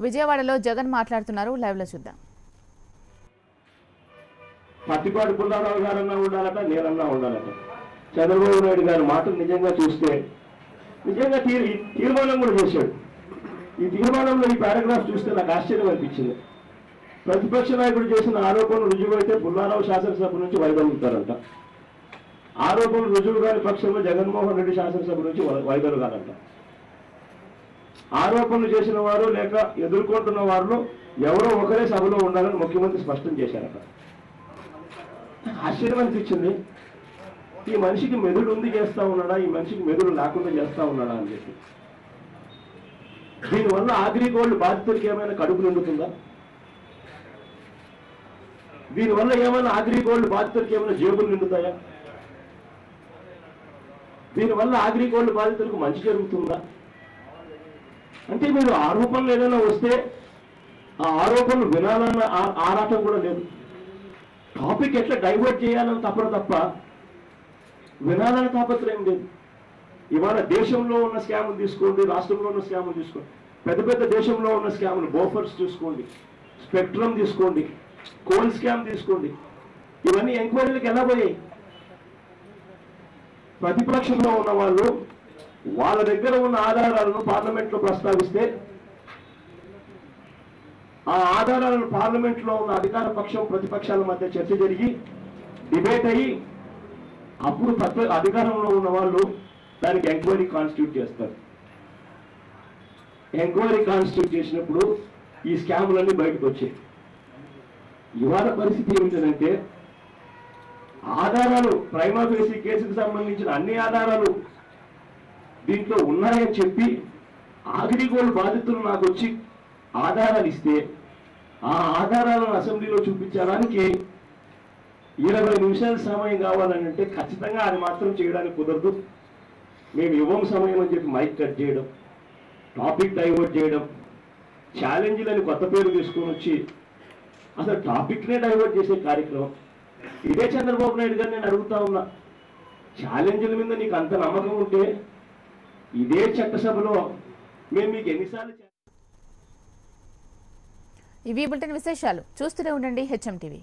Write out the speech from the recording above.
విజయవాడలో జగన్ మాట్లాడుతున్నారు, లైవ్ లో చూద్దాం. పత్తిపాటి పుల్లారావు గారన్నా ఉండాలట, నేనన్నా ఉండాలట. చంద్రబాబు నాయుడు గారి మాటలు నిజంగా చూస్తే నిజంగా తీర్మానం కూడా చేశాడు. ఈ తీర్మానంలో ఈ పారాగ్రాఫ్ చూస్తే నాకు ఆశ్చర్యం అనిపించింది. ప్రతిపక్ష నాయకుడు చేసిన ఆరోపణలు రుజువైతే పుల్లారావు శాసనసభ నుంచి వైదొలుగుతారంట. ఆరోపణలు రుజువు కాని పక్షంలో జగన్మోహన్ రెడ్డి శాసనసభ నుంచి వైదొలగాలంట. ఆరోపణలు చేసిన వారు లేక ఎదుర్కొంటున్న వారిలో ఎవరో ఒకరే సభలో ఉండాలని ముఖ్యమంత్రి స్పష్టం చేశారట. ఆశ్చర్యం అనిపించింది. ఈ మనిషికి మెదడు ఉంది చేస్తా ఉన్నాడా, ఈ మనిషికి మెదడు లేకుండా చేస్తా ఉన్నాడా అని చెప్పి. దీనివల్ల అగ్రిగోల్డ్ బాధితులకి ఏమైనా కడుపు నిండుతుందా? దీనివల్ల ఏమైనా అగ్రిగోల్డ్ బాధితులకి ఏమైనా జేబులు నిండుతాయా? దీనివల్ల అగ్రిగోల్డ్ బాధితులకు మంచి జరుగుతుందా? అంటే మీరు ఆరోపణలు ఏదైనా వస్తే ఆ ఆరోపణలు వినాలన్న ఆరాటం కూడా లేదు. టాపిక్ ఎట్లా డైవర్ట్ చేయాలని తప్ప వినాలని తాపత్రయం లేదు. ఇవాళ దేశంలో ఉన్న స్కాములు తీసుకోండి, రాష్ట్రంలో ఉన్న స్కాములు తీసుకోండి, పెద్ద పెద్ద దేశంలో ఉన్న స్కాములు, బోఫర్స్ తీసుకోండి, స్పెక్ట్రమ్ తీసుకోండి, కోల్ స్కామ్ తీసుకోండి, ఇవన్నీ ఎంక్వైరీలకు ఎలా పోయాయి? ప్రతిపక్షంలో ఉన్న వాళ్ళు వాళ్ళ దగ్గర ఉన్న ఆధారాలను పార్లమెంట్లో ప్రస్తావిస్తే ఆ ఆధారాలను పార్లమెంట్లో ఉన్న అధికార పక్షం ప్రతిపక్షాల మధ్య చర్చ జరిగి డిబేట్ అయ్యి అప్పుడు అధికారంలో ఉన్న వాళ్ళు దానికి ఎంక్వైరీ కాన్స్టిట్యూట్ చేస్తారు. ఎంక్వైరీ కాన్స్టిట్యూట్ చేసినప్పుడు ఈ స్కాములన్నీ బయటకు వచ్చాయి. ఇవాళ పరిస్థితి ఏమిటంటే ఆధారాలు ప్రైమా ఫేసి కేసుకు సంబంధించిన అన్ని ఆధారాలు దీంట్లో ఉన్నాయని చెప్పి అగ్రిగోల్డ్ బాధితులు నాకు వచ్చి ఆధారాలు ఇస్తే ఆ ఆధారాలను అసెంబ్లీలో చూపించడానికి 20 నిమిషాల సమయం కావాలంటే ఖచ్చితంగా అది మాత్రం చేయడానికి కుదరదు. మేము ఇవ్వం సమయం అని చెప్పి మైక్ కట్ చేయడం, టాపిక్ డైవర్ట్ చేయడం, ఛాలెంజ్లని కొత్త పేరు తీసుకొని వచ్చి అసలు టాపిక్నే డైవర్ట్ చేసే కార్యక్రమం. ఇదే చంద్రబాబు నాయుడు గారు నేను అడుగుతా ఉన్నా, ఛాలెంజ్ల మీద నీకు అంత నమ్మకం ఉంటే ఇదే చట్టసభలో మేము మీకు ఎన్నిసార్లు. ఇవి బులెటిన్ విశేషాలు. చూస్తూనే ఉండండి HM టీవీ.